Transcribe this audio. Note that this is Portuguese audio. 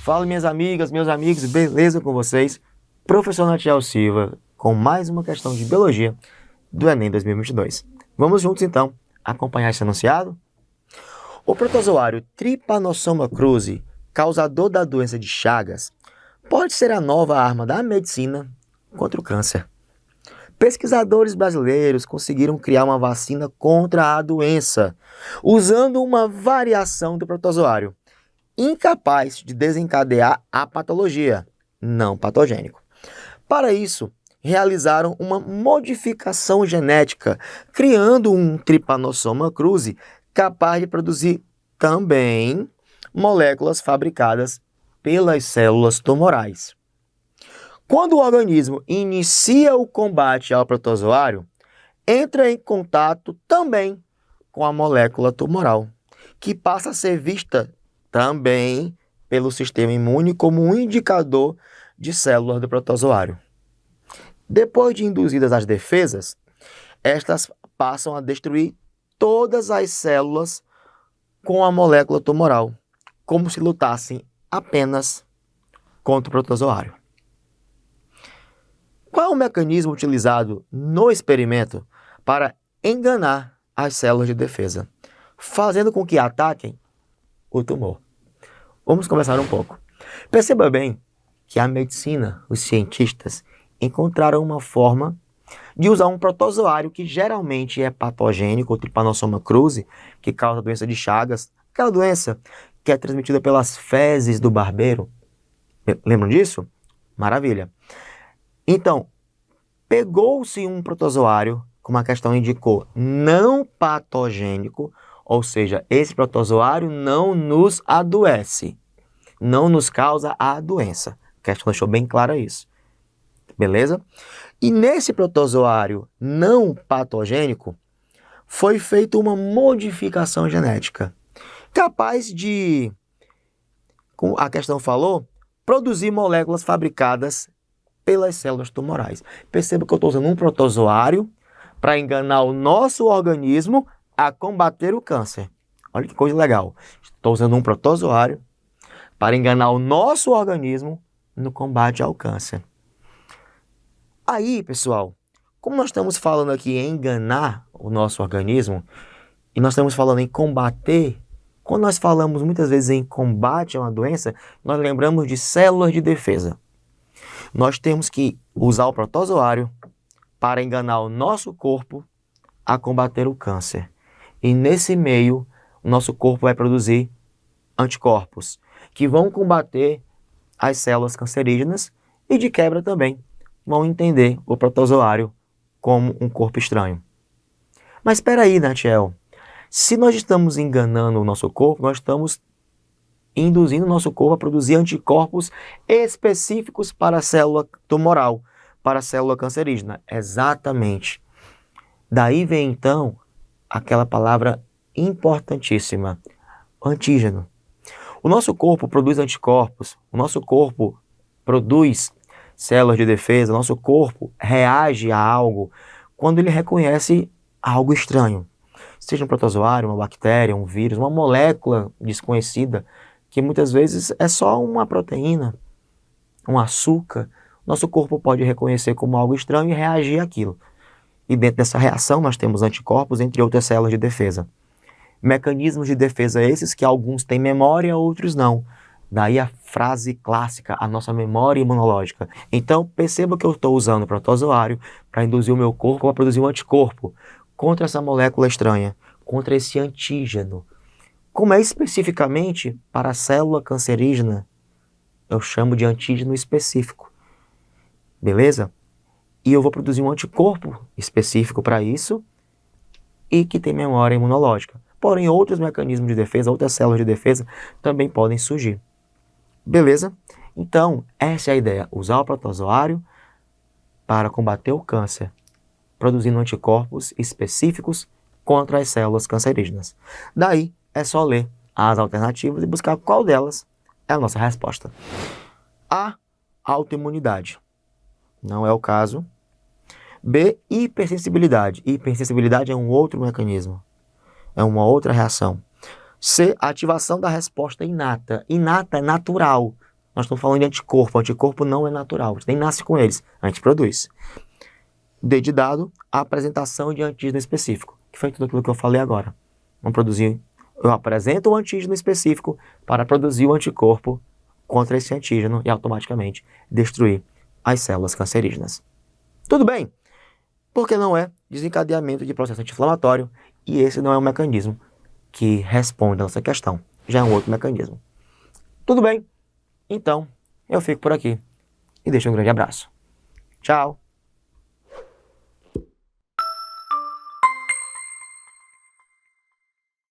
Fala, minhas amigas, meus amigos, beleza com vocês? Professor Natiel Silva, com mais uma questão de biologia do Enem 2022. Vamos juntos, então, acompanhar esse enunciado? O protozoário Trypanosoma cruzi, causador da doença de Chagas, pode ser a nova arma da medicina contra o câncer. Pesquisadores brasileiros conseguiram criar uma vacina contra a doença, usando uma variação do protozoário, incapaz de desencadear a patologia, não patogênico. Para isso, realizaram uma modificação genética, criando um Trypanosoma cruzi capaz de produzir também moléculas fabricadas pelas células tumorais. Quando o organismo inicia o combate ao protozoário, entra em contato também com a molécula tumoral, que passa a ser vista também pelo sistema imune como um indicador de células do protozoário. Depois de induzidas as defesas, estas passam a destruir todas as células com a molécula tumoral, como se lutassem apenas contra o protozoário. Qual é o mecanismo utilizado no experimento para enganar as células de defesa, fazendo com que ataquem o tumor? Vamos conversar um pouco. Perceba bem que a medicina, os cientistas, encontraram uma forma de usar um protozoário que geralmente é patogênico, o Trypanosoma cruzi, que causa a doença de Chagas, aquela doença que é transmitida pelas fezes do barbeiro. Lembram disso? Maravilha. Então, pegou-se um protozoário, como a questão indicou, não patogênico, ou seja, esse protozoário não nos adoece, não nos causa a doença. A questão deixou bem clara isso. Beleza? E nesse protozoário não patogênico, foi feita uma modificação genética, capaz de, como a questão falou, produzir moléculas fabricadas pelas células tumorais. Perceba que eu estou usando um protozoário para enganar o nosso organismo a combater o câncer. Olha que coisa legal. Estou usando um protozoário para enganar o nosso organismo no combate ao câncer. Aí, pessoal, como nós estamos falando aqui em enganar o nosso organismo, e nós estamos falando em combater, quando nós falamos muitas vezes em combate a uma doença, nós lembramos de células de defesa. Nós temos que usar o protozoário para enganar o nosso corpo a combater o câncer. E nesse meio, o nosso corpo vai produzir anticorpos, que vão combater as células cancerígenas e, de quebra também, vão entender o protozoário como um corpo estranho. Mas espera aí, Natiel. Se nós estamos enganando o nosso corpo, nós estamos induzindo o nosso corpo a produzir anticorpos específicos para a célula tumoral, para a célula cancerígena. Exatamente. Daí vem, então, aquela palavra importantíssima, antígeno. O nosso corpo produz anticorpos, o nosso corpo produz células de defesa, o nosso corpo reage a algo quando ele reconhece algo estranho. Seja um protozoário, uma bactéria, um vírus, uma molécula desconhecida, que muitas vezes é só uma proteína, um açúcar. Nosso corpo pode reconhecer como algo estranho e reagir àquilo. E dentro dessa reação nós temos anticorpos, entre outras células de defesa. Mecanismos de defesa esses que alguns têm memória, outros não. Daí a frase clássica, a nossa memória imunológica. Então perceba que eu estou usando o protozoário para induzir o meu corpo a produzir um anticorpo contra essa molécula estranha, contra esse antígeno. Como é especificamente para a célula cancerígena, eu chamo de antígeno específico. Beleza? E eu vou produzir um anticorpo específico para isso e que tem memória imunológica. Porém, outros mecanismos de defesa, outras células de defesa também podem surgir. Beleza? Então, essa é a ideia. Usar o protozoário para combater o câncer, produzindo anticorpos específicos contra as células cancerígenas. Daí, é só ler as alternativas e buscar qual delas é a nossa resposta. A, autoimunidade. Não é o caso. B, hipersensibilidade. Hipersensibilidade é um outro mecanismo. É uma outra reação. C, ativação da resposta inata. Inata é natural. Nós estamos falando de anticorpo. Anticorpo não é natural, a gente nem nasce com eles, a gente produz. D de dado, a apresentação de antígeno específico, que foi tudo aquilo que eu falei agora. Eu apresento o antígeno específico para produzir o anticorpo contra esse antígeno e automaticamente destruir as células cancerígenas. Tudo bem? Porque não é desencadeamento de processo anti-inflamatório e esse não é um mecanismo que responde a nossa questão. Já é um outro mecanismo. Tudo bem? Então, eu fico por aqui e deixo um grande abraço. Tchau!